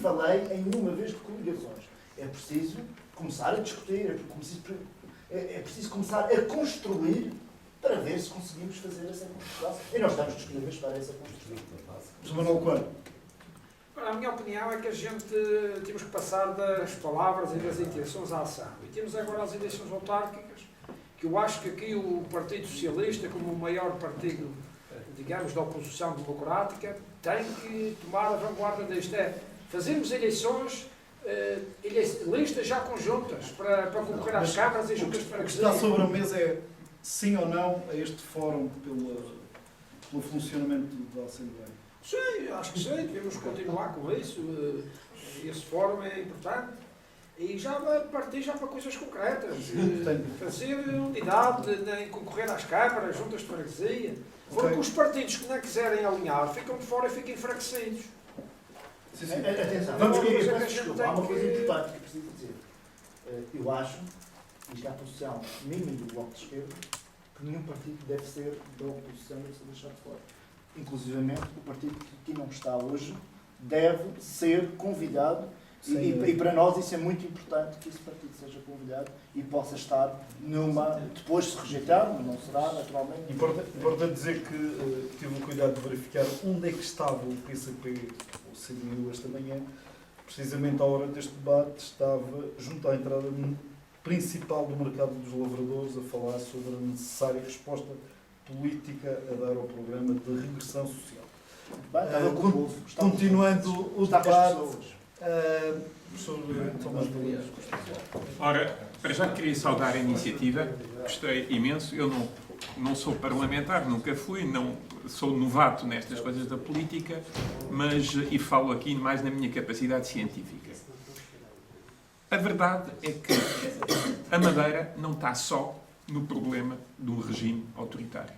falei em nenhuma vez de coligações. É preciso começar a discutir, é preciso começar a construir para ver se conseguimos fazer essa construção. E nós estamos disponíveis para essa construção. José Manuel Coelho. A minha opinião é que a gente temos que passar das palavras e das intenções à ação. E temos agora as eleições autárquicas, que eu acho que aqui o Partido Socialista, como o maior partido, digamos, da oposição democrática, tem que tomar a vanguarda disto. É fazermos eleições, listas já conjuntas, para concorrer às câmaras e juntas para o que está sobre a mesa é sim ou não a este fórum pelo funcionamento da Assembleia. Sim, acho que sim, devemos continuar com isso. Esse fórum é importante. E já partir já para coisas concretas. Fazer unidade, em concorrer às câmaras, juntas de freguesia. Porque os partidos que não quiserem alinhar ficam de fora e ficam enfraquecidos. Sim. Atenção, Vamos há uma coisa importante que eu preciso dizer. Eu acho, isto é a posição minha do Bloco de Esquerda, que nenhum partido deve ser da oposição, deve ser deixado de fora. Inclusivamente, o partido que aqui não está hoje deve ser convidado e para nós isso é muito importante que esse partido seja convidado e possa estar depois se rejeitar, não será naturalmente. Importante dizer que tive o cuidado de verificar onde é que estava o PCP, o CDU esta manhã, precisamente à hora deste debate, estava junto à entrada principal do mercado dos lavradores a falar sobre a necessária resposta política a dar ao programa de regressão social. Continuando o debate, professor Tomás Valente. Ora, para já queria saudar a iniciativa, gostei imenso. Eu não sou parlamentar, nunca fui, não sou novato nestas coisas da política, e falo aqui mais na minha capacidade científica. A verdade é que a Madeira não está só no problema do regime autoritário.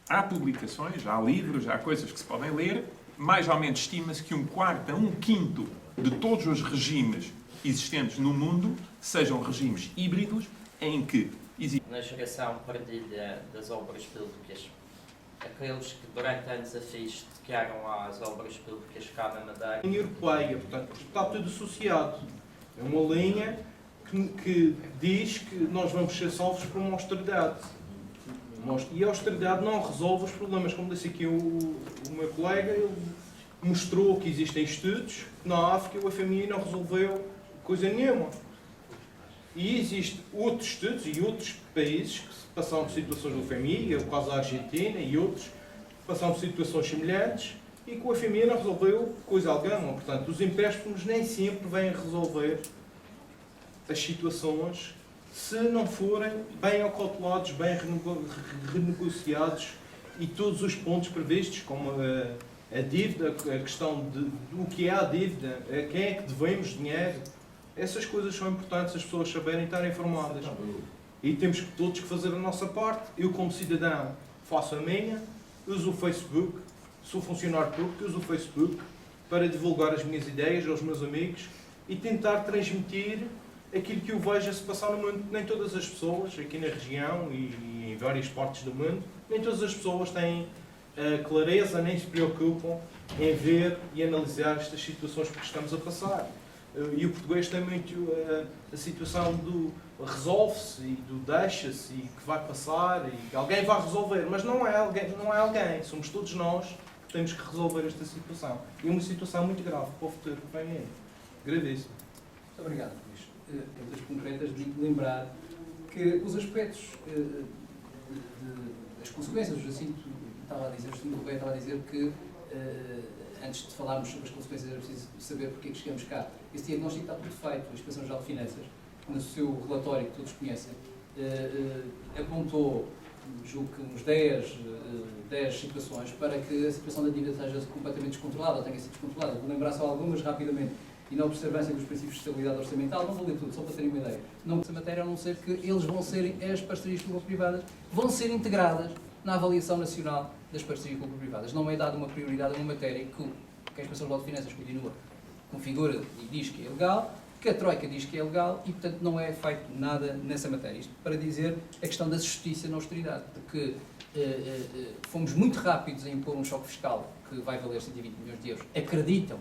Há publicações, há livros, há coisas que se podem ler. Mais ou menos estima-se que 1/4 a 1/5 de todos os regimes existentes no mundo sejam regimes híbridos em que existe... Na geração perdida das obras públicas, aqueles que durante anos a fiz dedicaram às obras públicas cá na Madeira. A União Europeia, portanto, está tudo associado. É uma linha que diz que nós vamos ser salvos por uma austeridade. E a austeridade não resolve os problemas. Como disse aqui o meu colega, ele mostrou que existem estudos na África, o FMI não resolveu coisa nenhuma. E existem outros estudos e outros países que passaram por situações do FMI, é o caso da Argentina e outros, passaram por situações semelhantes e que o FMI não resolveu coisa alguma. Portanto, os empréstimos nem sempre vêm resolver as situações se não forem bem acautelados, bem renegociados e todos os pontos previstos, como a dívida, a questão do que é a dívida, a quem é que devemos dinheiro, essas coisas são importantes as pessoas saberem e estarem informadas. E temos todos que fazer a nossa parte. Eu, como cidadão, faço a minha, uso o Facebook, sou funcionário público, uso o Facebook para divulgar as minhas ideias aos meus amigos e tentar transmitir aquilo que eu vejo a se passar no mundo. Nem todas as pessoas, aqui na região e em várias partes do mundo, nem todas as pessoas têm clareza, nem se preocupam em ver e analisar estas situações que estamos a passar. E o português tem muito a situação do resolve-se e do deixa-se e que vai passar e que alguém vai resolver, mas não é alguém, somos todos nós que temos que resolver esta situação. E é uma situação muito grave para o futuro que vem aí. Gravíssimo. Muito obrigado, Luís. Em coisas concretas, de lembrar que os aspectos das consequências, o Jacinto estava a dizer, o Jacinto Gouveia estava a dizer que antes de falarmos sobre as consequências era preciso saber porque é que chegamos cá. Esse diagnóstico está tudo feito. A Inspeção-Geral de Finanças, no seu relatório que todos conhecem, apontou, julgo que uns 10 situações para que a situação da dívida seja completamente descontrolada, ou tenha sido descontrolada. Vou lembrar só algumas rapidamente. E na observância dos princípios de estabilidade orçamental, não vou ler tudo, só para terem uma ideia. Não essa matéria, a não ser que eles vão ser, as parcerias público-privadas, vão ser integradas na avaliação nacional das parcerias público-privadas. Não é dada uma prioridade a uma matéria que a Inspeção-Geral de Finanças continua, configura e diz que é legal, que a Troika diz que é legal e, portanto, não é feito nada nessa matéria. Isto para dizer a questão da justiça na austeridade, porque fomos muito rápidos em impor um choque fiscal que vai valer 120 milhões de euros. Acreditam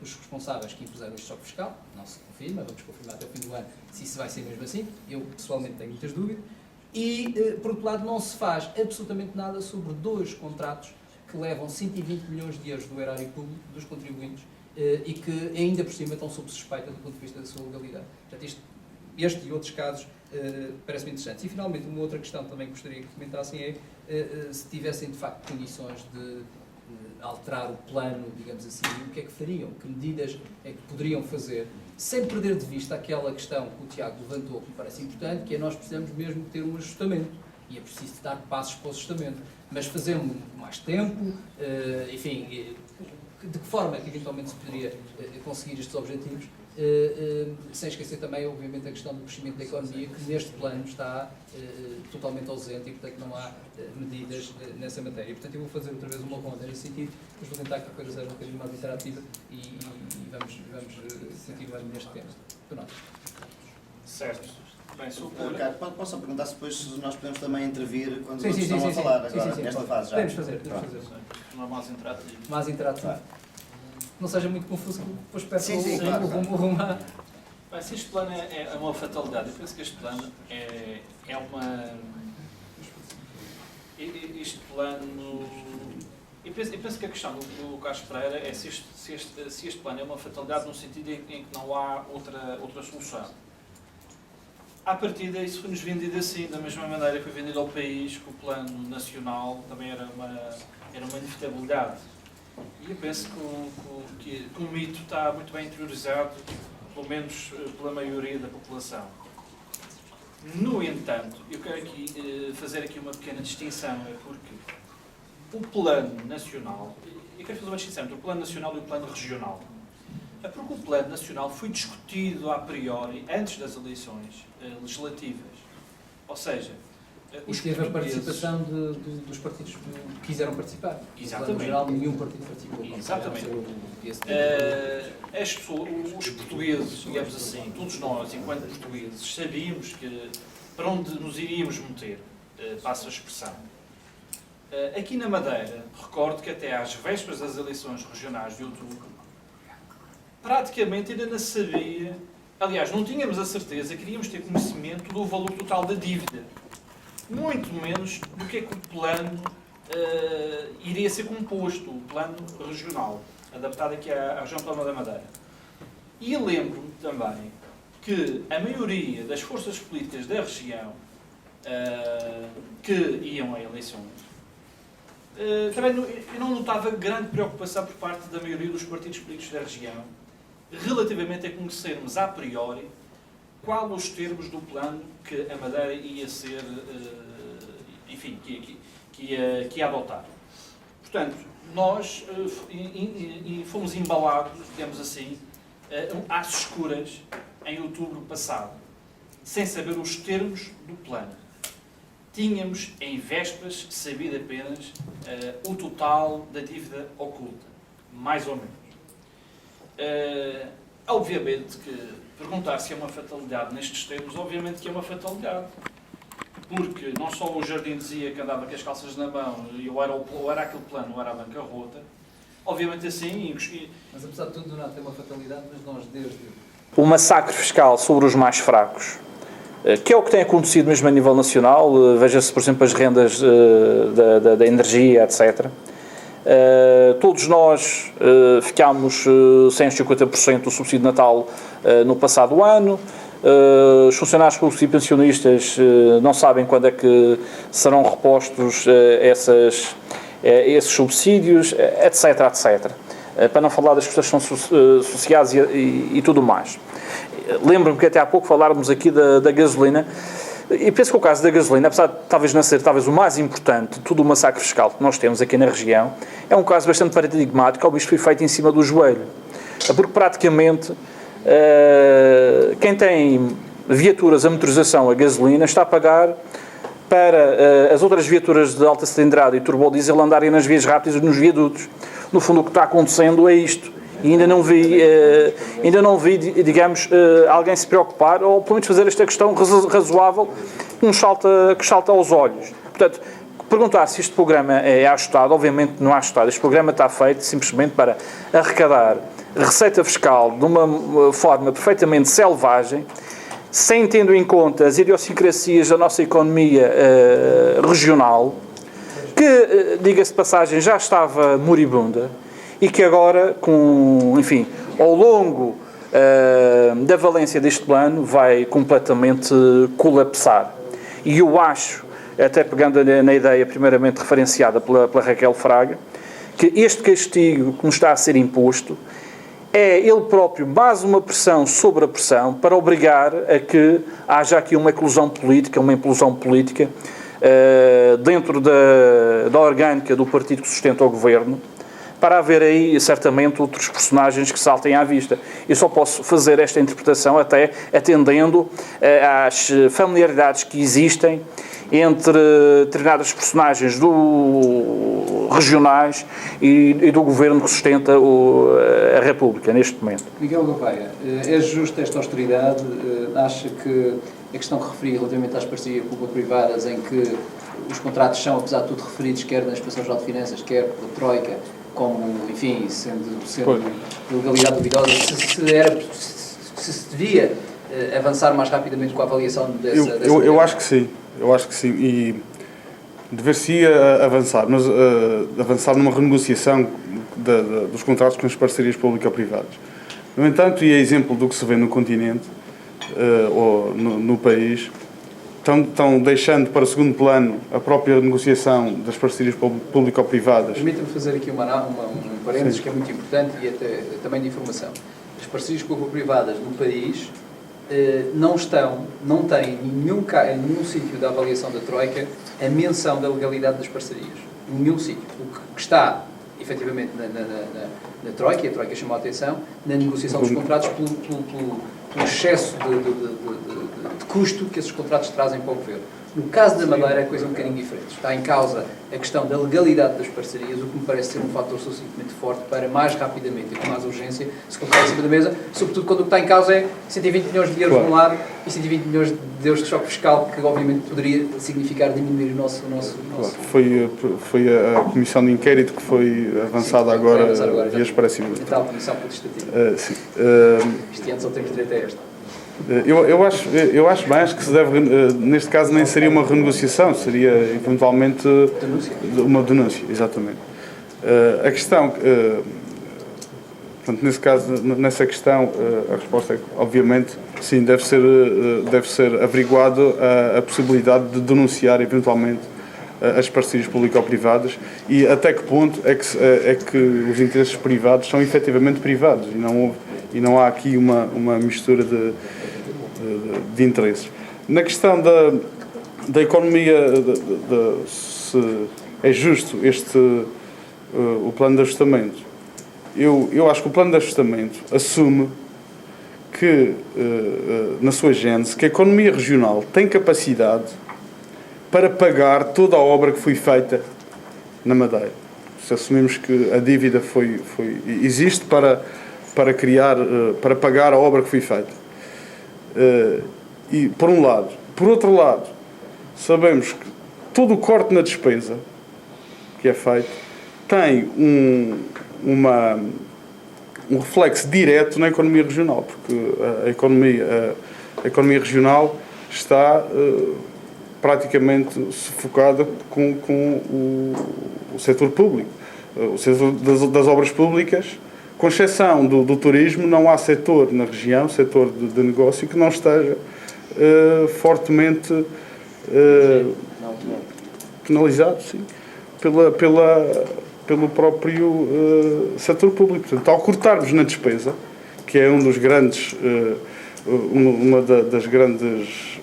dos responsáveis que impuseram este choque fiscal. Não se confirma, vamos confirmar até o fim do ano se isso vai ser mesmo assim. Eu, pessoalmente, tenho muitas dúvidas. E, por outro lado, não se faz absolutamente nada sobre 2 contratos que levam 120 milhões de euros do erário público dos contribuintes e que, ainda por cima, estão sob suspeita do ponto de vista da sua legalidade. Portanto, este e outros casos parece-me interessantes. E, finalmente, uma outra questão também que gostaria que comentassem é se tivessem, de facto, condições de alterar o plano, digamos assim, o que é que fariam? Que medidas é que poderiam fazer? Sem perder de vista aquela questão que o Tiago levantou, que me parece importante, que é nós precisamos mesmo ter um ajustamento. E é preciso dar passos para o ajustamento. Mas fazemos mais tempo, enfim, de que forma é que eventualmente se poderia conseguir estes objetivos? Sem esquecer também, obviamente, a questão do crescimento da economia, que neste plano está totalmente ausente e, portanto, não há medidas nessa matéria. E, portanto, eu vou fazer outra vez uma ronda nesse sentido, depois vou tentar que a coisa seja um bocadinho mais interativa e vamos continuando neste tema. Pronto. Certo. Bem, Ricardo, posso só perguntar se depois nós podemos também intervir quando Sim, vocês sim, estão sim, a falar sim, agora, sim, nesta fase já? Podemos fazer. Não é mais interativo. Mais interativo. Não seja muito confuso, que depois peço claro. uma... Bem, se este plano é uma fatalidade, eu penso que este plano é uma... Este plano... Eu penso que a questão do Carlos Pereira é se este plano é uma fatalidade no sentido em que não há outra solução. À partida, isso foi-nos vendido assim, da mesma maneira que foi vendido ao país, que o plano nacional também era uma inevitabilidade. E eu penso que o mito está muito bem interiorizado, pelo menos pela maioria da população. No entanto, eu quero aqui fazer aqui uma pequena distinção, é porque o plano nacional, eu quero fazer uma distinção entre o plano nacional e o plano regional. É porque o plano nacional foi discutido a priori antes das eleições legislativas. Ou seja, E teve a participação dos partidos que quiseram participar. Exatamente. No geral, nenhum partido participou. Exatamente. Os portugueses, digamos assim, todos nós, enquanto portugueses, sabíamos que para onde nos iríamos meter, passa a expressão. Aqui na Madeira, recordo que até às vésperas das eleições regionais de outubro, praticamente ainda não sabia, aliás, não tínhamos a certeza que iríamos ter conhecimento do valor total da dívida. Muito menos do que é que o plano iria ser composto, o plano regional, adaptado aqui à região autónoma da Madeira. E lembro-me também que a maioria das forças políticas da região que iam a eleições, também eu não notava grande preocupação por parte da maioria dos partidos políticos da região relativamente a conhecermos a priori qual os termos do plano que a Madeira ia ser, enfim, que ia adotar. Portanto, nós fomos embalados, digamos assim, às escuras em outubro passado, sem saber os termos do plano. Tínhamos, em vésperas, sabido apenas o total da dívida oculta, mais ou menos. Obviamente que perguntar se é uma fatalidade nestes termos, obviamente que é uma fatalidade. Porque não só o Jardim dizia que andava com as calças na mão e ou era aquele plano ou era a bancarrota, obviamente assim... Mas apesar de tudo, não tem uma fatalidade, mas nós desde... O massacre fiscal sobre os mais fracos, que é o que tem acontecido mesmo a nível nacional, veja-se, por exemplo, as rendas da energia, etc. Todos nós ficámos sem os 50% do subsídio de Natal no passado ano. Os funcionários públicos e pensionistas não sabem quando é que serão repostos esses subsídios, etc, etc. Para não falar das questões sociais e tudo mais. Lembro-me que até há pouco falávamos aqui da gasolina, e penso que o caso da gasolina, apesar de talvez não ser talvez o mais importante de todo o massacre fiscal que nós temos aqui na região, é um caso bastante paradigmático, isto foi feito em cima do joelho. Porque praticamente quem tem viaturas a motorização a gasolina está a pagar para as outras viaturas de alta cilindrada e turbodiesel andarem nas vias rápidas nos viadutos. No fundo, o que está acontecendo é isto. E ainda não vi, digamos, alguém se preocupar, ou pelo menos fazer esta questão razoável que salta aos olhos. Portanto, perguntar se este programa é ajustado, obviamente não é ajustado. Este programa está feito simplesmente para arrecadar receita fiscal de uma forma perfeitamente selvagem, sem tendo em conta as idiosincrasias da nossa economia regional, que, diga-se de passagem, já estava moribunda e que agora, enfim, ao longo da valência deste plano, vai completamente colapsar. E eu acho, até pegando na ideia primeiramente referenciada pela Raquel Fraga, que este castigo que nos está a ser imposto é ele próprio mais uma pressão sobre a pressão para obrigar a que haja aqui uma implosão política dentro da orgânica do partido que sustenta o governo, para haver aí, certamente, outros personagens que saltem à vista. Eu só posso fazer esta interpretação até atendendo às familiaridades que existem entre determinadas personagens regionais e do governo que sustenta a República, neste momento. Miguel Gouveia, é justa esta austeridade? Acha que a questão que referi relativamente às parcerias público-privadas, em que os contratos são, apesar de tudo, referidos quer na Inspeção-Geral de Finanças, quer pela Troika, como, enfim, sendo de legalidade duvidosa, se devia avançar mais rapidamente com a avaliação dessa eu acho que sim. Eu acho que sim. E dever-se avançar, mas avançar numa renegociação dos contratos com as parcerias público-privadas. No entanto, e é exemplo do que se vê no continente, ou no país, estão deixando para segundo plano a própria negociação das parcerias público-privadas. Permita-me fazer aqui um parênteses que é muito importante e até também de informação. As parcerias público-privadas no país não têm em nenhum sítio da avaliação da Troika a menção da legalidade das parcerias. Em nenhum sítio. O que está, efetivamente, na Troika, e a Troika chamou a atenção, na negociação dos contratos pelo excesso de custo que esses contratos trazem para o governo. No caso da Madeira é coisa um bocadinho diferente. Está em causa a questão da legalidade das parcerias, o que me parece ser um fator suficientemente forte para mais rapidamente e com mais urgência se colocar em cima da mesa, sobretudo quando o que está em causa é 120 milhões de euros de um lado e 120 milhões de euros de choque fiscal, que obviamente poderia significar diminuir o nosso... Foi a comissão de inquérito que foi avançada agora dias parecidos. A tal comissão legislativa. Sim. Este ano só temos direito a esta. Eu acho mais que se deve, neste caso nem seria uma renegociação, seria eventualmente uma denúncia, exatamente. A questão, portanto, nesse caso, nessa questão, a resposta é que, obviamente, sim, deve ser averiguado a possibilidade de denunciar eventualmente as parcerias público-privadas e até que ponto é que os interesses privados são efetivamente privados e não há aqui uma mistura de interesses. Na questão da economia, se é justo o plano de ajustamento, eu acho que o plano de ajustamento assume que, na sua gênese, que a economia regional tem capacidade para pagar toda a obra que foi feita na Madeira. Se assumimos que a dívida existe para criar, para pagar a obra que foi feita. E por um lado. Por outro lado, sabemos que todo o corte na despesa que é feito tem um reflexo direto na economia regional, porque a economia regional está praticamente sufocada com o setor público. O setor das obras públicas, com exceção do turismo, não há setor na região, setor de negócio, que não esteja fortemente penalizado, sim, pelo próprio setor público. Portanto, ao cortarmos na despesa, que é uma das grandes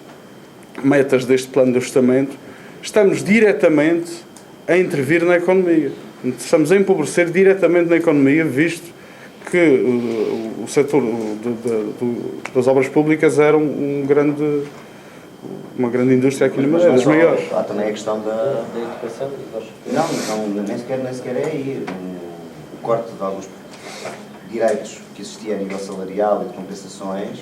metas deste plano de ajustamento, estamos diretamente a intervir na economia. Estamos a empobrecer diretamente na economia, visto que o setor das obras públicas era uma grande indústria aqui na Madeira, das maiores. Há também a questão da educação. Não, nem sequer é aí. O corte de alguns direitos que existia a nível salarial e de compensações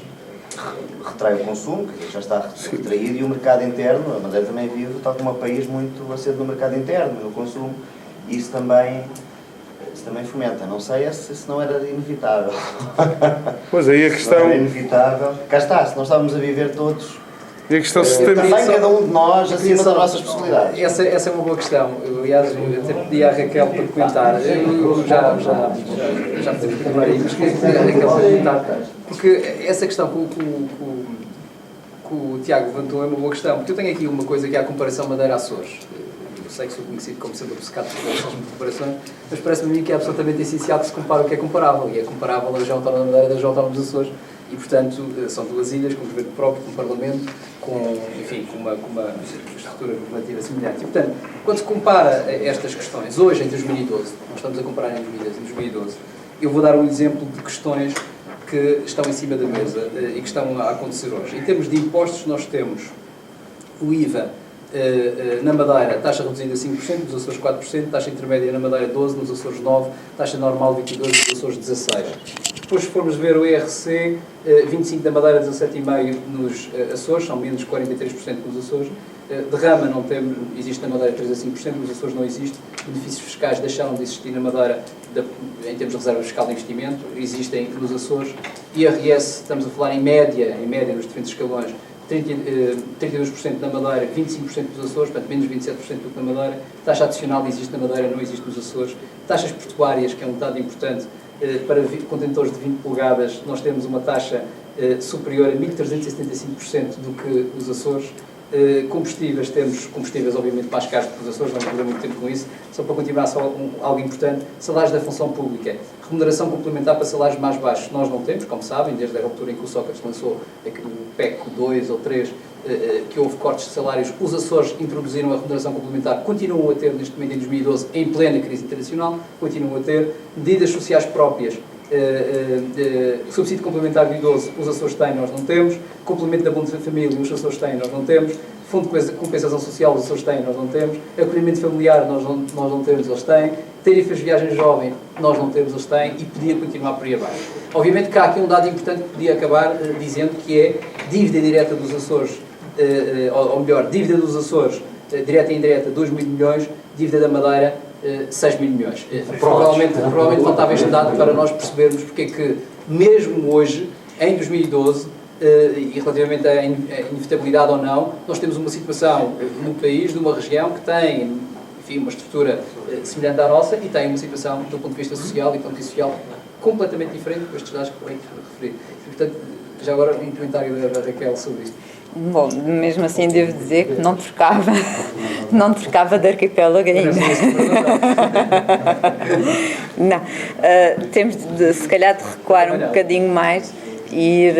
retrai o consumo, que já está retraído, e o mercado interno, a Madeira também vive, tal como um país muito assente no mercado interno, no consumo. Isso também isso também fomenta. Não sei se não era inevitável. Pois aí a Se questão. não era inevitável. Cá está, se nós estávamos a viver todos, E a questão se também temos. cada um de nós acima das nossas possibilidades. Essa é uma boa questão. Eu, aliás, eu até pedi à Raquel para comentar. Eu já podemos continuar aí, mas queria pedir à Raquel para comentar. Porque essa questão que o Tiago levantou é uma boa questão. Porque eu tenho aqui uma coisa que é a comparação Madeira-Açores. Eu sei que sou conhecido como sendo obcecado por essas comparações, mas parece-me a mim que é absolutamente essencial que se compare o que é comparável. E é comparável a região autónoma da Madeira das autónomas dos Açores. E, portanto, são duas ilhas com governo próprio, com parlamento, com uma estrutura governativa semelhante. E, portanto, quando se compara estas questões, hoje, em 2012, nós estamos a comparar em 2012, eu vou dar um exemplo de questões que estão em cima da mesa e que estão a acontecer hoje. Em termos de impostos, nós temos o IVA na Madeira, taxa reduzida 5%, nos Açores 4%, taxa intermédia na Madeira 12%, nos Açores 9%, taxa normal 22%, nos Açores 16%. Depois, se formos ver o IRC, 25% da Madeira, 17,5% nos Açores, são menos 43% nos Açores. Derrama não temos, existe na Madeira 3 a 5%, nos Açores não existe. Benefícios fiscais deixaram de existir na Madeira em termos de reserva fiscal de investimento, existem nos Açores. IRS, estamos a falar em média nos diferentes escalões, 32% na Madeira, 25% nos Açores, portanto menos 27% do que na Madeira. Taxa adicional existe na Madeira, não existe nos Açores. Taxas portuárias, que é um dado importante, para contentores de 20 polegadas, nós temos uma taxa superior a 1.375% do que os Açores. Combustíveis, temos combustíveis obviamente mais caros que os Açores, vamos perder muito tempo com isso. Só para continuar, algo importante, salários da função pública. Remuneração complementar para salários mais baixos nós não temos, como sabem, desde a altura em que o Sócrates lançou o PEC 2 ou 3, que houve cortes de salários. Os Açores introduziram a remuneração complementar, continuam a ter neste momento em 2012, em plena crise internacional, continuam a ter medidas sociais próprias. Subsídio complementar de idoso, os Açores têm, nós não temos. Complemento da Bolsa Família, os Açores têm, nós não temos. Fundo de compensação social, os Açores têm, nós não temos. Acolhimento familiar, nós não temos, eles têm. Tarifas de viagem jovem, nós não temos, eles têm. E podia continuar por aí abaixo. Obviamente que há aqui um dado importante que podia acabar dizendo que é dívida direta dos Açores, ou melhor, dívida dos Açores, direta e indireta, 2 mil milhões, dívida da Madeira, 6 mil milhões. Provavelmente faltava este dado para nós percebermos porque é que, mesmo hoje, em 2012, e relativamente à inevitabilidade ou não, nós temos uma situação no país, numa região que tem, enfim, uma estrutura semelhante à nossa e tem uma situação, do ponto de vista social e político social, completamente diferente com estes dados que eu referi. E, portanto, já agora um comentário da Raquel sobre isto. Bom, mesmo assim devo dizer que não trocava de arquipélago ainda. Não, temos de, se calhar, de recuar um bocadinho mais e ir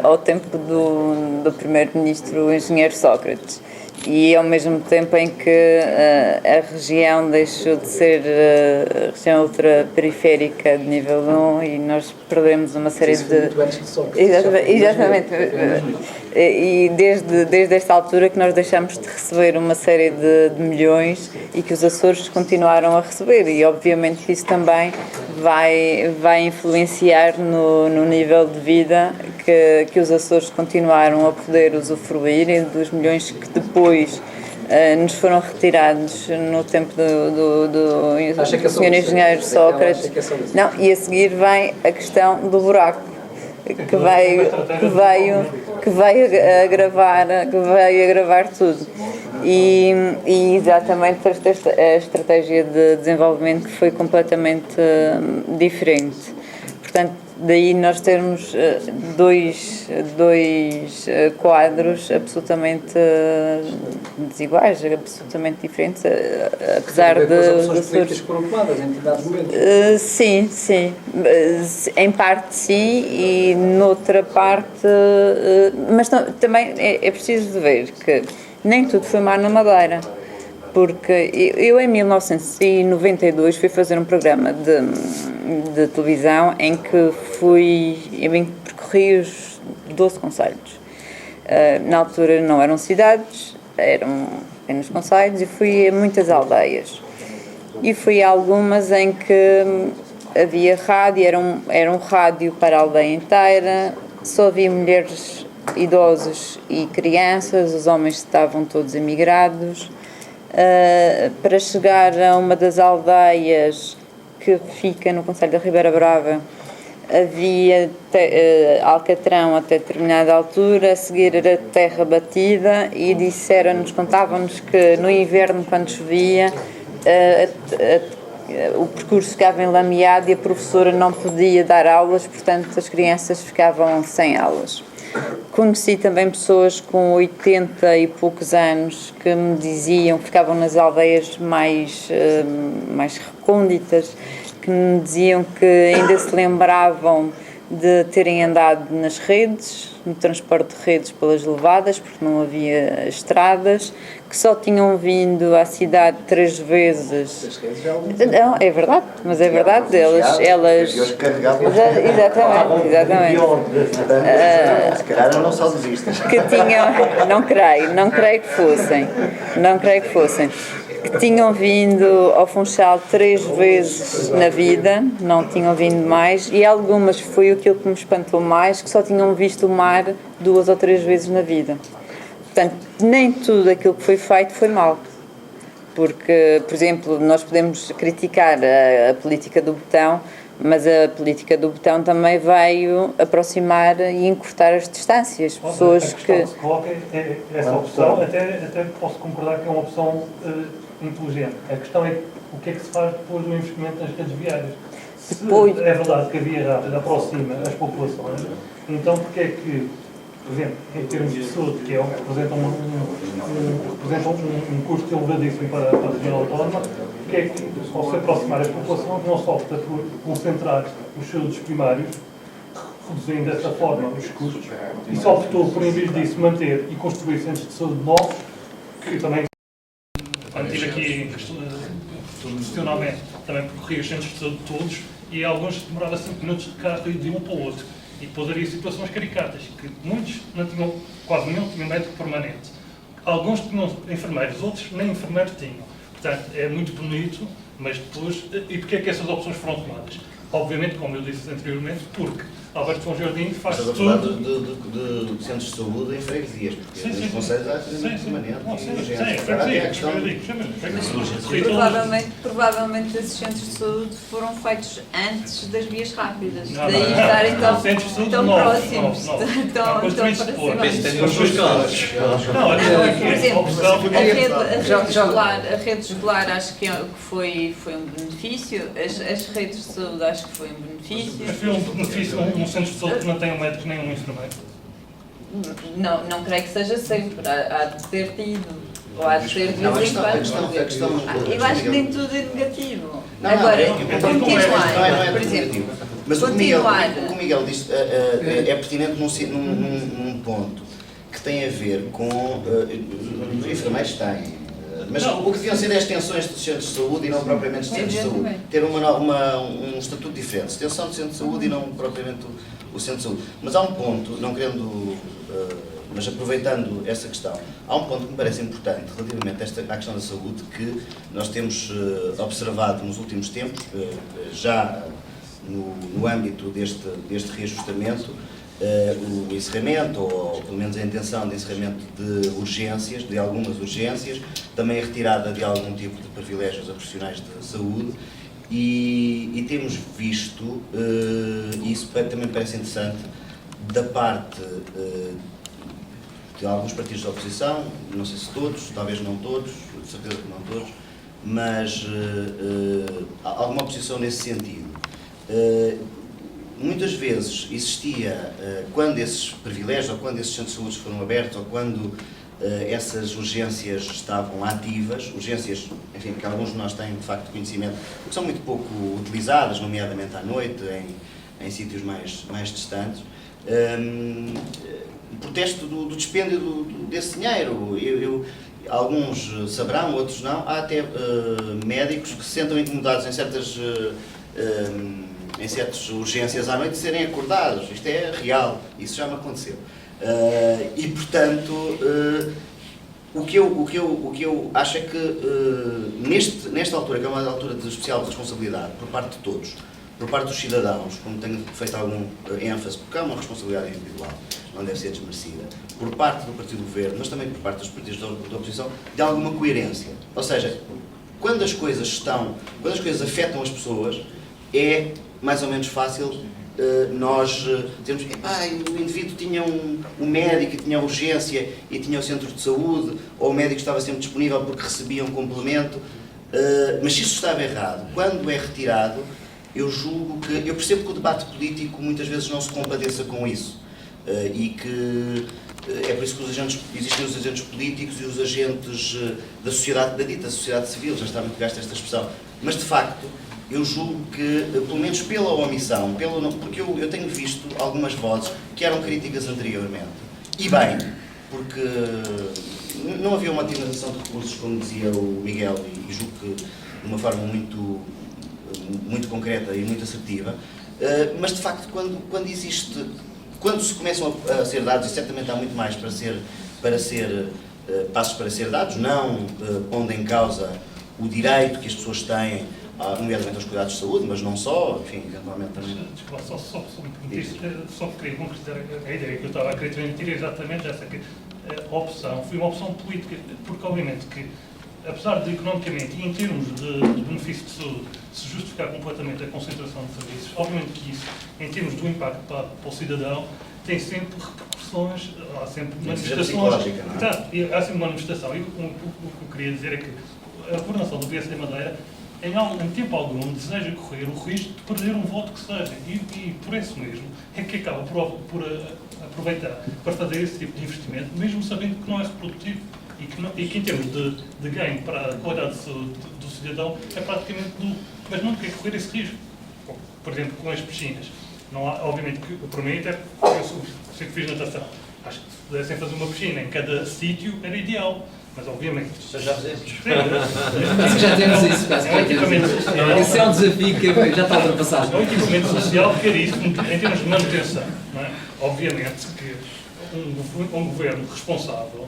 ao tempo do primeiro-ministro, o engenheiro Sócrates. E ao mesmo tempo em que a região deixou de ser região ultraperiférica de nível 1 e nós perdemos uma série de... Exatamente. E desde esta altura que nós deixamos de receber uma série de milhões e que os Açores continuaram a receber. E obviamente que isso também vai influenciar no nível de vida que os Açores continuaram a poder usufruir e dos milhões que depois nos foram retirados no tempo do Sr. Engenheiro Sócrates. Não, e a seguir vem a questão do buraco que vai agravar tudo. E exatamente a estratégia de desenvolvimento que foi completamente diferente. Portanto, daí nós termos dois quadros absolutamente desiguais, absolutamente diferentes, apesar de... As opções políticas foram tomadas em determinados momentos. Sim. Em parte sim, e noutra parte... mas também é preciso ver que nem tudo foi mar na Madeira. Porque eu em 1992 fui fazer um programa de televisão em que percorri os 12 concelhos. Na altura não eram cidades, eram apenas concelhos e fui a muitas aldeias. E fui a algumas em que havia rádio, era um rádio para a aldeia inteira, só havia mulheres, idosos e crianças, os homens estavam todos emigrados. Para chegar a uma das aldeias que fica no concelho da Ribeira Brava, havia alcatrão até determinada altura, a seguir era terra batida, e contavam-nos que no inverno, quando chovia, o percurso ficava enlameado e a professora não podia dar aulas, portanto as crianças ficavam sem aulas. Conheci também pessoas com 80 e poucos anos que me diziam, que ficavam nas aldeias mais recônditas, que me diziam que ainda se lembravam de terem andado nas redes, no transporte de redes pelas levadas, porque não havia estradas, que só tinham vindo à cidade 3 vezes. Não, é verdade, mas é verdade, elas exatamente. Se calhar eram saudosistas. Que tinham, não creio que fossem. Que tinham vindo ao Funchal 3 vezes na vida, não tinham vindo mais, e algumas, foi aquilo que me espantou mais, que só tinham visto o mar 2 ou 3 vezes na vida. Portanto, nem tudo aquilo que foi feito foi mau. Porque, por exemplo, nós podemos criticar a política do botão, mas a política do botão também veio aproximar e encurtar as distâncias. Pessoas que se coloca essa opção, até posso concordar que é uma opção inteligente. A questão é o que é que se faz depois do investimento nas redes viárias. Se é verdade que a via rápida aproxima as populações, então porque é que, por exemplo, em termos de saúde, que representam um custo elevadíssimo para a região autónoma, porque é que, ao se aproximar as populações, não só para concentrar os saúdos primários, reduzindo dessa forma os custos, e só optou por, em vez disso, manter e construir centros de saúde novos, que também estive aqui profissionalmente, também percorri os centros de saúde todos, e alguns demoravam 5 minutos de carro e de um para o outro. E depois havia situações caricatas, que muitos não tinham, quase nenhum tinha médico permanente. Alguns tinham enfermeiros, outros nem enfermeiros tinham. Portanto, é muito bonito, mas depois... E porquê é que essas opções foram tomadas? Obviamente, como eu disse anteriormente, porque Alberto São Jardim faz tudo... Estás a falar de centros de saúde em freguesias, porque nos conselhos há atendimento permanente. Provavelmente esses centros de saúde foram feitos antes das vias rápidas. Daí estarem tão próximos. Tão próximos. A rede escolar acho que foi um benefício. As redes de saúde acho que foi um benefício. Foi um benefício um centro de saúde que não tem um médico nem um enfermeiro? Não creio que seja sempre. Há de ter tido. Ou há de ter de vez em quando. Eu acho que nem tudo é negativo. Agora, continuar, por exemplo, mas o que o Miguel disse é pertinente num ponto que tem a ver com... os enfermeiros têm. Mas o que deviam ser é extensões de centros de saúde e não propriamente de centros de saúde. Ter um estatuto diferente. Extensão de centro de saúde e não propriamente o centro de saúde. Mas há um ponto, não querendo... mas aproveitando essa questão, há um ponto que me parece importante relativamente à questão da saúde, que nós temos observado nos últimos tempos, já no âmbito deste reajustamento, o encerramento, ou pelo menos a intenção de encerramento de urgências, de algumas urgências, também a retirada de algum tipo de privilégios a profissionais de saúde, e temos visto, e isso também parece interessante, da parte de alguns partidos da oposição, não sei se todos, talvez não todos, de certeza que não todos, mas alguma oposição nesse sentido. Muitas vezes existia, quando esses privilégios, ou quando esses centros de saúde foram abertos, ou quando essas urgências estavam ativas, urgências, enfim, que alguns de nós têm de facto conhecimento, que são muito pouco utilizadas, nomeadamente à noite, em sítios mais distantes, protesto do dispêndio desse dinheiro. Alguns saberão, outros não. Há até médicos que se sentam incomodados em certas urgências à noite de serem acordados. Isto é real, isso já me aconteceu. E, portanto, o que eu acho é que nesta altura, que é uma altura de especial responsabilidade por parte de todos, por parte dos cidadãos, como tenho feito algum ênfase, porque há uma responsabilidade individual, não deve ser desmerecida, por parte do Partido do Governo, mas também por parte dos partidos da oposição, de alguma coerência. Ou seja, quando as coisas afetam as pessoas, é mais ou menos fácil nós dizermos que o indivíduo tinha um médico, tinha a urgência e tinha o centro de saúde, ou o médico estava sempre disponível porque recebia um complemento, mas se isso estava errado, quando é retirado, eu percebo que o debate político muitas vezes não se compadeça com isso, e que é por isso que existem os agentes políticos e os agentes da sociedade, da dita sociedade civil, já está muito gasta esta expressão, mas de facto eu julgo que, pelo menos pela omissão, porque eu tenho visto algumas vozes que eram críticas anteriormente, e bem, porque não havia uma otimização de recursos, como dizia o Miguel, e julgo que de uma forma muito concreta e muito assertiva, mas de facto quando se começam a ser dados, e certamente há muito mais passos para ser dados, não pondo em causa o direito que as pessoas têm, nomeadamente aos cuidados de saúde, mas não só, enfim, eventualmente também. Desculpa, só queria concretizar a ideia que eu estava a querer transmitir, exatamente essa, que a opção foi uma opção política, porque obviamente que, apesar de economicamente e em termos de benefício de saúde, se justificar completamente a concentração de serviços, obviamente que isso, em termos do impacto para o cidadão, tem sempre repercussões, há sempre manifestações. Há sempre uma manifestação. E o que eu queria dizer é que a governação do PSD Madeira, em tempo algum, deseja correr o risco de perder um voto que seja. E por isso mesmo é que acaba por aproveitar para fazer esse tipo de investimento, mesmo sabendo que não é reprodutivo. E que em termos de ganho para a qualidade de saúde do cidadão é praticamente nulo. Mas não quer correr esse risco. Por exemplo, com as piscinas. Não há, obviamente, que para mim, até eu sempre fiz natação. Acho que se pudessem fazer uma piscina em cada sítio era ideal. Mas obviamente. Já fizemos. Já temos isso, basicamente. Esse é um desafio que já está ultrapassado. O equipamento social requer isso em termos de manutenção. Não é? Obviamente que um governo responsável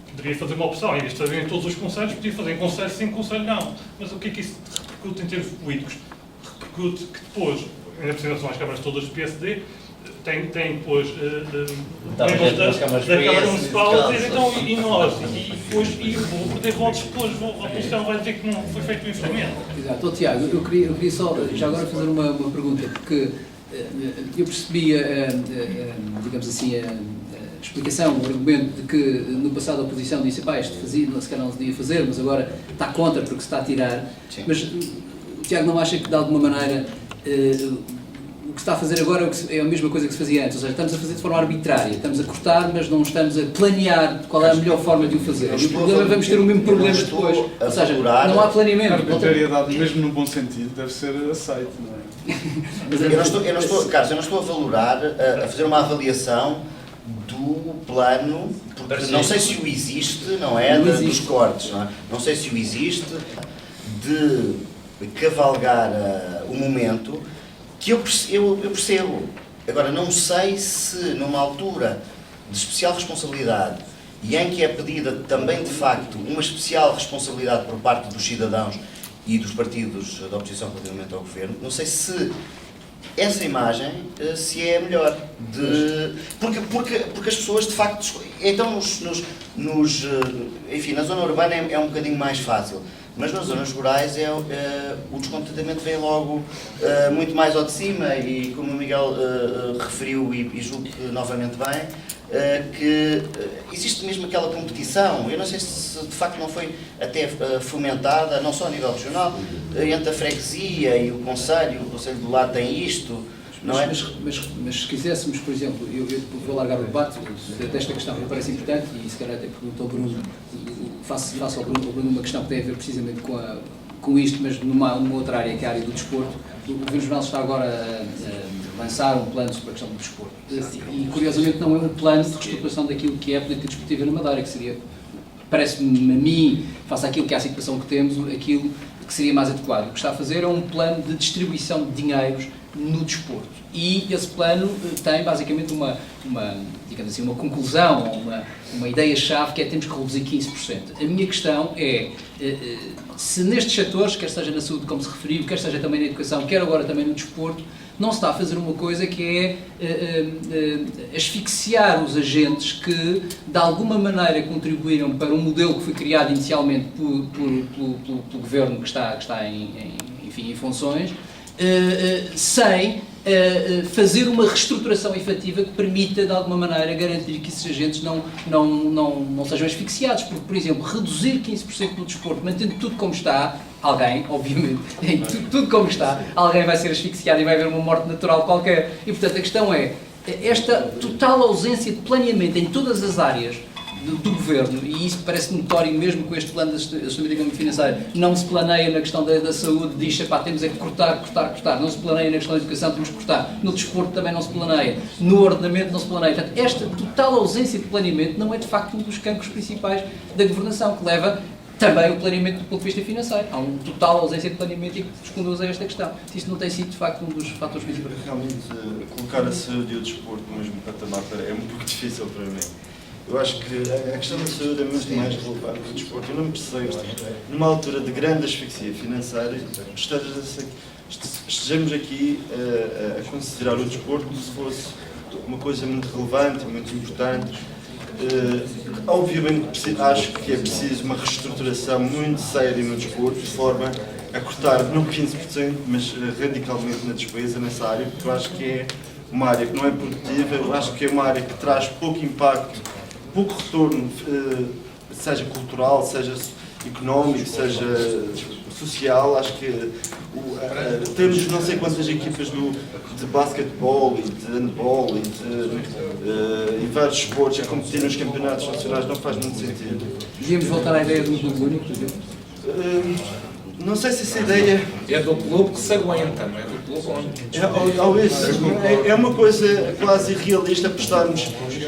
poderia fazer uma opção, em vez de fazer em todos os conselhos, podia fazer em conselho sim, conselho não. Mas o que é que isso repercute em termos políticos? Repercute que depois, ainda por cima são as câmaras todas do PSD, tem depois membros da Câmara Municipal, então, e nós, e vou perder votos depois, a oposição vai dizer que não foi feito o investimento. Exato. Tiago, eu queria só, já agora fazer uma pergunta, porque eu percebi, digamos assim, a explicação, o argumento de que no passado a oposição disse isto fazia, se calhar não se devia fazer, mas agora está contra porque se está a tirar. Sim. Mas o Tiago não acha que de alguma maneira o que se está a fazer agora é a mesma coisa que se fazia antes, ou seja, estamos a fazer de forma arbitrária, estamos a cortar, mas não estamos a planear qual é a melhor forma de o fazer. E o problema, vamos ter o mesmo problema depois. Ou seja, não há planeamento. A arbitrariedade, mesmo no bom sentido, deve ser aceito, não é? Carlos, eu não estou a valorar, a fazer uma avaliação do plano, porque não sei se o existe, não é? Dos cortes, não é? Não sei se o existe, de cavalgar o momento, que eu percebo. Agora, não sei se numa altura de especial responsabilidade e em que é pedida também, de facto, uma especial responsabilidade por parte dos cidadãos e dos partidos da oposição relativamente ao governo, não sei se essa imagem se é melhor. Porque as pessoas, de facto, então enfim, na zona urbana é um bocadinho mais fácil. Mas nas zonas rurais o descontentamento vem logo muito mais ao de cima e, como o Miguel referiu e julgo que novamente bem, que existe mesmo aquela competição. Eu não sei se de facto não foi até fomentada, não só a nível regional, entre a freguesia e o Conselho do lado tem isto. Não é? Mas se quiséssemos, por exemplo, eu vou largar o debate desta questão que me parece importante e se calhar até pergunto ao Bruno, faço ao Bruno uma questão que tem a ver precisamente com isto, mas numa outra área que é a área do desporto. O Governo Regional está agora a lançar um plano sobre a questão do desporto e curiosamente não é um plano de reestruturação daquilo que é a política desportiva na Madeira, que seria, parece-me a mim, face àquilo que é a situação que temos, aquilo que seria mais adequado. O que está a fazer é um plano de distribuição de dinheiros no desporto. E esse plano tem basicamente digamos assim, uma conclusão, uma ideia-chave que é temos que reduzir 15%. A minha questão é, se nestes setores, quer seja na saúde, como se referiu, quer seja também na educação, quer agora também no desporto, não se está a fazer uma coisa que é asfixiar os agentes que, de alguma maneira, contribuíram para um modelo que foi criado inicialmente pelo governo que está em funções, sem fazer uma reestruturação efetiva que permita, de alguma maneira, garantir que esses agentes não sejam asfixiados. Porque, por exemplo, reduzir 15% do desporto, mantendo tudo como está, alguém, obviamente, tudo como está, alguém vai ser asfixiado e vai haver uma morte natural qualquer. E, portanto, a questão é, esta total ausência de planeamento em todas as áreas do governo, e isso parece notório mesmo com este plano de sustentabilidade económica e financeira, não se planeia na questão da saúde, diz que temos é que cortar, não se planeia na questão da educação, temos que cortar, no desporto também não se planeia, no ordenamento não se planeia. Portanto, esta total ausência de planeamento não é de facto um dos cancros principais da governação, que leva também o planeamento do ponto de vista financeiro. Há uma total ausência de planeamento e que nos conduz a esta questão. Isto não tem sido, de facto, um dos fatores principais. Realmente, colocar a saúde e o desporto no mesmo patamar é um pouco difícil para mim. Eu acho que a questão da saúde é muito mais relevante que o desporto. Eu não me percebo, numa altura de grande asfixia financeira, estejamos aqui a considerar o desporto como se fosse uma coisa muito relevante, muito importante. Obviamente acho que é preciso uma reestruturação muito séria no desporto, de forma a cortar não 15%, mas radicalmente na despesa nessa área, porque eu acho que é uma área que não é produtiva, eu acho que é uma área que traz pouco impacto, pouco retorno, seja cultural, seja económico, seja social. Acho que temos não sei quantas equipas de basquetebol e de handball e vários esportes a competir nos campeonatos nacionais, não faz muito sentido. Devíamos voltar à ideia do clube único, por exemplo? Não sei se essa ideia... É do clube que se aguenta, não é do clube onde... É uma coisa quase irrealista apostarmos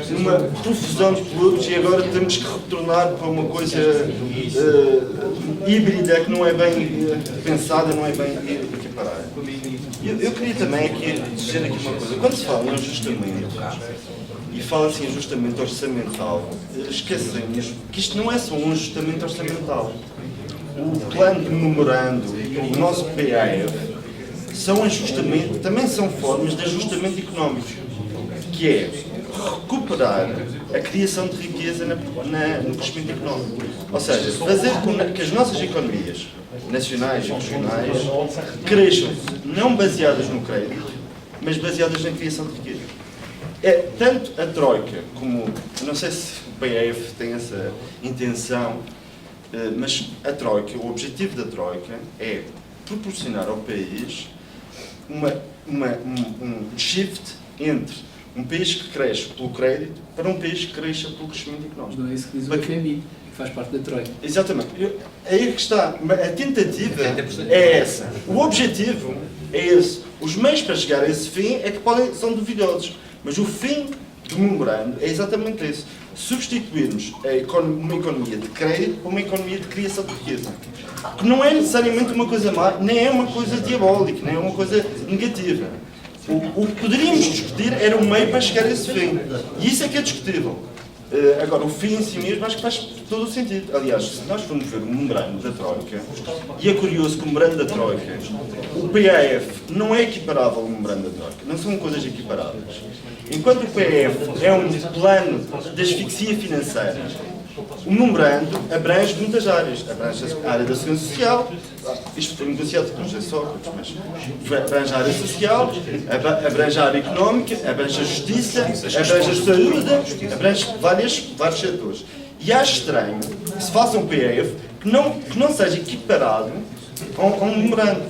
numa profusão de clubes e agora temos que retornar para uma coisa híbrida que não é bem pensada, não é bem equiparada. Eu queria também aqui dizer aqui uma coisa. Quando se fala em ajustamento e fala-se em ajustamento orçamental, esquecemos que isto não é só um ajustamento orçamental. O plano de memorando, o nosso PAF, são ajustamento, também são formas de ajustamento económico, que é recuperar a criação de riqueza no crescimento económico. Ou seja, fazer com que as nossas economias nacionais e regionais cresçam, não baseadas no crédito, mas baseadas na criação de riqueza. É tanto a Troika como, não sei se o PAF tem essa intenção, mas a Troika, o objetivo da Troika é proporcionar ao país um shift entre um país que cresce pelo crédito para um país que cresça pelo crescimento económico. Não é isso que diz o FMI, que faz parte da Troika. Exatamente. É aí que está. A tentativa é essa. O objetivo é esse. Os meios para chegar a esse fim é que são duvidosos. Mas o fim do memorando é exatamente esse. Substituirmos uma economia de crédito por uma economia de criação de riqueza. Que não é necessariamente uma coisa má, nem é uma coisa diabólica, nem é uma coisa negativa. O que poderíamos discutir era o meio para chegar a esse fim. E isso é que é discutível. Agora, o fim em si mesmo acho que faz todo o sentido. Aliás, se nós formos ver o memorando da Troika, e é curioso que o memorando da Troika, o PAF não é equiparável ao memorando da Troika, não são coisas equiparáveis. Enquanto o PAF é um plano de asfixia financeira, o memorando abrange muitas áreas. Abrange a área da segurança social, isto foi negociado com José Sócrates, mas abrange a área social, abrange a área económica, abrange a justiça, abrange a saúde, abrange vários setores. E acho estranho que se faça um PAF que não seja equiparado a um memorando.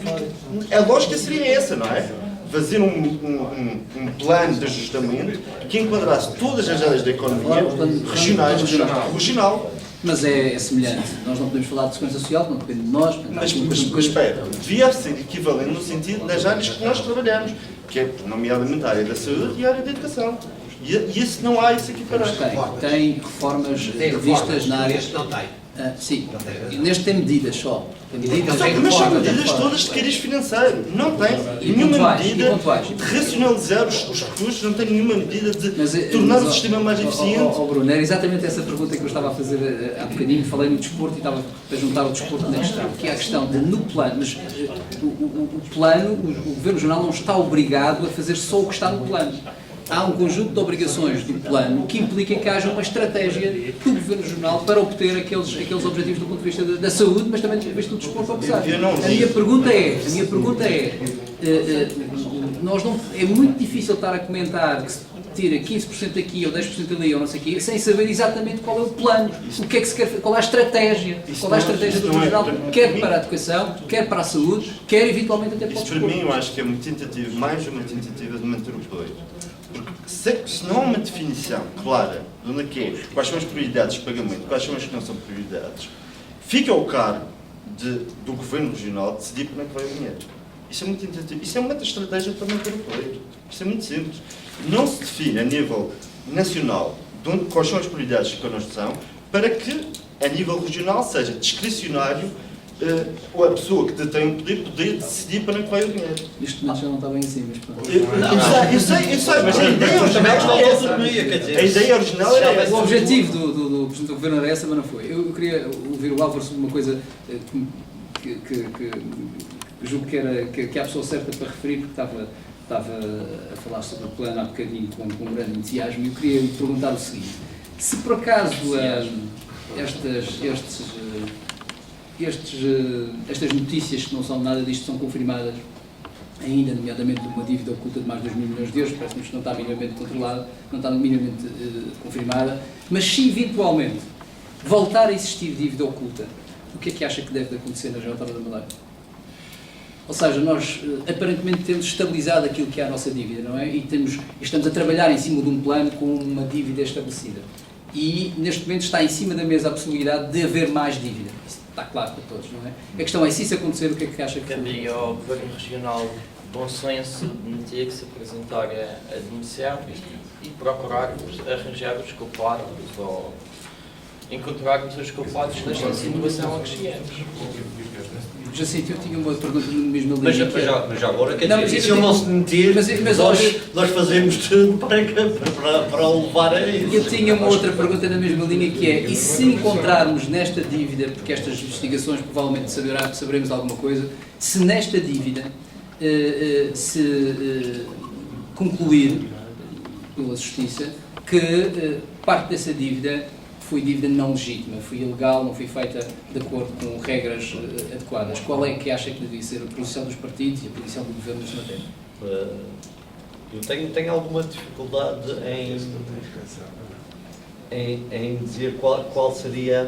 A lógica seria essa, não é? Fazer um plano de ajustamento que enquadrasse todas as áreas da economia, regionais, regional. Mas é semelhante. Nós não podemos falar de segurança social, não depende de nós. Mas espera, devia ser equivalente no sentido das áreas que nós trabalhamos, que é, nomeadamente, a área da saúde e a área da educação. E isso não há isso equiparado. Tem reformas previstas na área. Não tem. Sim, neste tem medidas só. Mas são medidas todas de cariz financeiro. Não tem nenhuma medida de racionalizar os recursos, não tem nenhuma medida de tornar o sistema mais eficiente. Bruno, era exatamente essa pergunta que eu estava a fazer há bocadinho. Falei no desporto e estava a juntar o desporto na questão, que é a questão de, no plano, mas o plano, o Governo Regional não está obrigado a fazer só o que está no plano. Há um conjunto de obrigações do plano que implica que haja uma estratégia do Governo Regional para obter aqueles objetivos do ponto de vista da saúde, mas também do ponto de vista do desporto. A minha pergunta é, nós não, é muito difícil estar a comentar que se tira 15% aqui ou 10% ali ou não sei o quê, sem saber exatamente qual é o plano, o que é que se quer, qual é a estratégia, qual é a estratégia do regional, quer para a educação, quer para a saúde, quer eventualmente até para o Isso para mim eu acho que é uma tentativa, mais uma tentativa de manter o poder. Porque se não há uma definição clara de onde é que é, quais são as prioridades de pagamento, quais são as que não são prioridades, fica ao cargo do governo regional decidir para onde é que vai o dinheiro. Isso é uma tentativa, isso é uma estratégia para manter o poder. Isso é muito simples. Não se define a nível nacional quais são as prioridades que connosco são, para que a nível regional seja discricionário a pessoa que detém o poder decidir para onde vai o dinheiro. Isto já não está bem assim, mas pronto. Eu sei, mas a ideia original é essa. A ideia original era essa. O objetivo do Presidente do Governo era essa, mas não foi. Eu queria ouvir o Álvaro sobre uma coisa que julgo que há a pessoa certa para referir, porque estava a falar sobre o plano há bocadinho com grande entusiasmo, e eu queria lhe perguntar o seguinte: se por acaso estas notícias que não são nada disto são confirmadas, ainda nomeadamente de uma dívida oculta de mais de 2 mil milhões de euros, parece-nos que não está minimamente controlada, não está minimamente confirmada, mas se eventualmente voltar a existir dívida oculta, o que é que acha que deve acontecer na Geoterra da Madeira? Ou seja, nós aparentemente temos estabilizado aquilo que é a nossa dívida, não é? E estamos a trabalhar em cima de um plano com uma dívida estabelecida. E neste momento está em cima da mesa a possibilidade de haver mais dívida. Isso está claro para todos, não é? A questão é, se isso acontecer, o que é que acha que... Cabia ao Governo Regional bom senso de que se apresentar a demissão e procurarmos arranjar os culpados ou encontrarmos os culpados nesta situação a que chegamos. Jacinto, eu tinha uma pergunta no mesmo linha. Mas já agora, quer dizer, se eu não se mentir, nós fazemos tudo para o levar a isso. Eu tinha uma outra pergunta na mesma linha, que é, e se encontrarmos nesta dívida, porque estas investigações provavelmente saberemos alguma coisa, se nesta dívida se concluir pela Justiça que parte dessa dívida foi dívida não legítima, foi ilegal, não foi feita de acordo com regras adequadas. Qual é que acha que devia ser a posição dos partidos e a posição do Governo nesta matéria? Eu tenho alguma dificuldade em dizer qual seria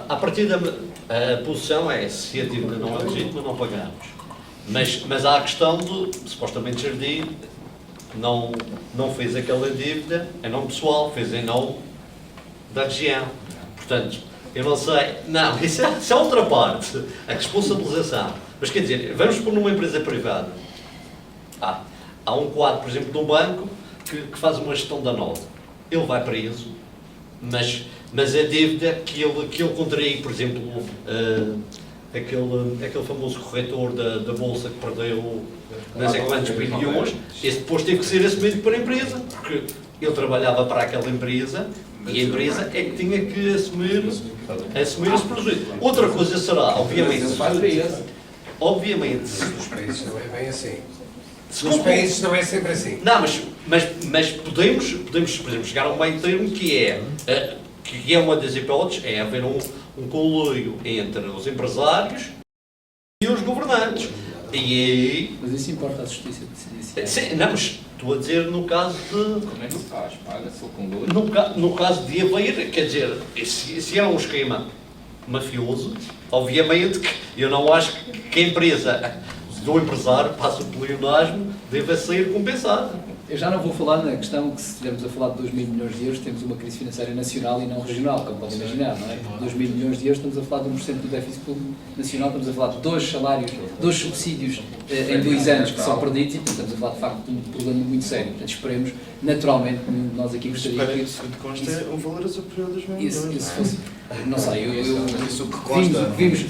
a partir da a posição é, se a dívida não é legítima, não pagamos. Mas há a questão de, supostamente, Jardim não fez aquela dívida em nome pessoal, fez em nome da região. Portanto, eu não sei... Não, isso é outra parte, a responsabilização. Mas quer dizer, vamos pôr numa empresa privada. Há um quadro, por exemplo, de um banco que faz uma gestão danosa. Ele vai preso, mas a dívida que ele contraiu, por exemplo, aquele famoso corretor da Bolsa que perdeu não sei quantos bilhões, esse depois teve que ser assumido para a empresa, porque ele trabalhava para aquela empresa e a empresa é que tinha que assumir esse prejuízo. Outra coisa será, obviamente... Nos países não é bem assim. Nos países não é sempre assim. Não, mas podemos, por exemplo, chegar a um meio termo que é uma das hipóteses, é haver um conluio entre os empresários e os governantes. E aí... Mas isso importa à Justiça decidir. Sim, não, mas estou a dizer no caso de... Como é que se faz? Paga-se o conluio? No caso de haver, quer dizer, se é um esquema mafioso, obviamente que eu não acho que a empresa do empresário, passa pelo leonasmo, deve ser compensada. Eu já não vou falar na questão que, se estivermos a falar de 2 mil milhões de euros, temos uma crise financeira nacional e não regional, como podem imaginar, não é? 2 mil milhões de euros, estamos a falar de 1% do déficit público nacional, estamos a falar de 2 salários, 2 subsídios em 2 anos que são perdidos e, portanto, estamos a falar de facto de um problema muito sério. Portanto, esperemos, naturalmente, nós aqui gostaríamos que... Isso que consta é um valor superior a 2 mil milhões. Isso fosse... Não sei, vimos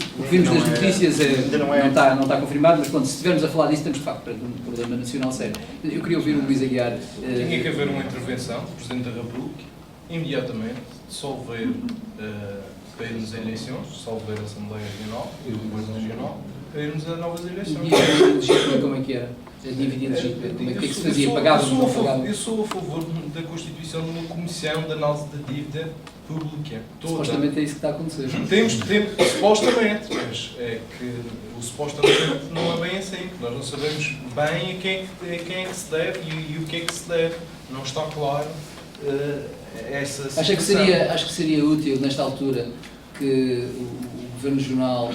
nas notícias, não está confirmado, mas pronto, se estivermos a falar disso, temos de facto perante um problema nacional sério. Eu queria ouvir o Luís Aguiar. Tinha que haver uma intervenção do Presidente da República, imediatamente, dissolver, para irmos a eleições, dissolver a Assembleia Regional e o Governo Regional, irmos a novas E eleições. a dívida legítima, como é que era? A dívida legítima, como é que se fazia? Pagava-se ou não pagava? Eu sou a favor da constituição de uma comissão de análise da dívida pública. Toda. Supostamente é isso que está a acontecer. Supostamente, mas é que o supostamente não é bem assim, que nós não sabemos bem a quem é que se deve e o que é que se deve. Não está claro essa situação. Acho que seria útil, nesta altura, que o Governo Regional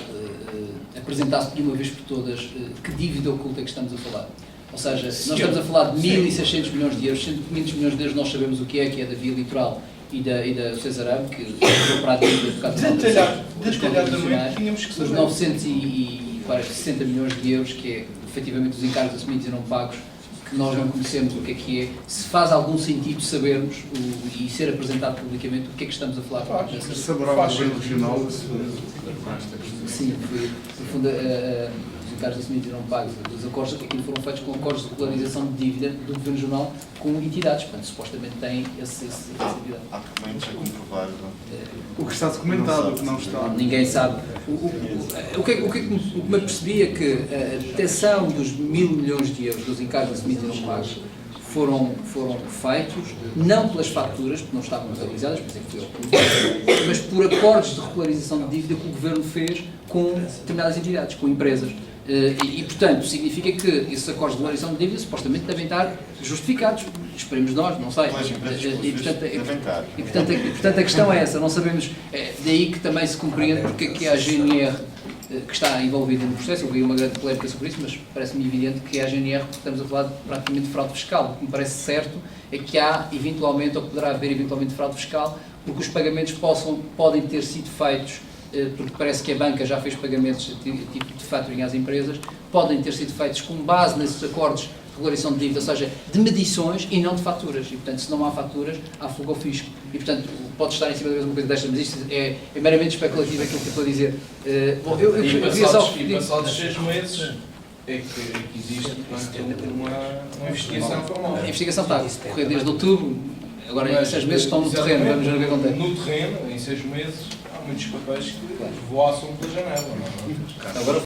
apresentasse de uma vez por todas que dívida oculta é que estamos a falar. Ou seja, nós estamos a falar de 1.600 milhões de euros, 500 milhões de euros nós sabemos o que é da Via Litoral e da Cesarame, que entrou para a dívida por causa das contas nacionais, os 960 milhões de euros, que é efetivamente os encargos assumidos e não pagos, que nós não conhecemos o que é, se faz algum sentido sabermos e ser apresentado publicamente o que é que estamos a falar. Saberá o governo regional. Sim, no fundo, os encargos assumidos e não pagos, os acordos, aquilo foram feitos com acordos de regularização de dívida do Governo Regional com entidades, portanto, supostamente têm essa entidade. Há documentos a comprovar. O que está documentado, o que não está. Ninguém sabe. O que me apercebi é que a detecção dos 1.000 milhões de euros dos encargos assumidos e não pagos foram feitos, não pelas faturas, porque não estavam realizadas, por exemplo, mas por acordos de regularização de dívida que o Governo fez com determinadas entidades, com empresas. E, portanto, significa que esses acordos de regularização de dívida supostamente devem estar justificados. Esperemos nós, não sei. E, portanto, a questão é essa, não sabemos. Daí que também se compreende porque é que a GNR que está envolvida no processo, eu vi uma grande polémica sobre isso, mas parece-me evidente que a GNR, porque estamos a falar de praticamente de fraude fiscal. O que me parece certo é que há eventualmente, ou que poderá haver eventualmente fraude fiscal, porque os pagamentos podem ter sido feitos, porque parece que a banca já fez pagamentos de factoring às empresas, podem ter sido feitos com base nesses acordos de regularização de dívida, ou seja, de medições e não de faturas. E, portanto, se não há faturas, há fuga ao fisco. E, portanto, pode estar em cima da mesma coisa desta, mas isto é meramente especulativo aquilo que eu estou a dizer. Bom, e passados 6 meses é que existe uma investigação formal. A investigação está a correr desde outubro, agora em 6 meses estão no terreno, vamos ver o que acontece. No terreno, em 6 meses, há muitos papéis que voaçam pela janela. Não é? Agora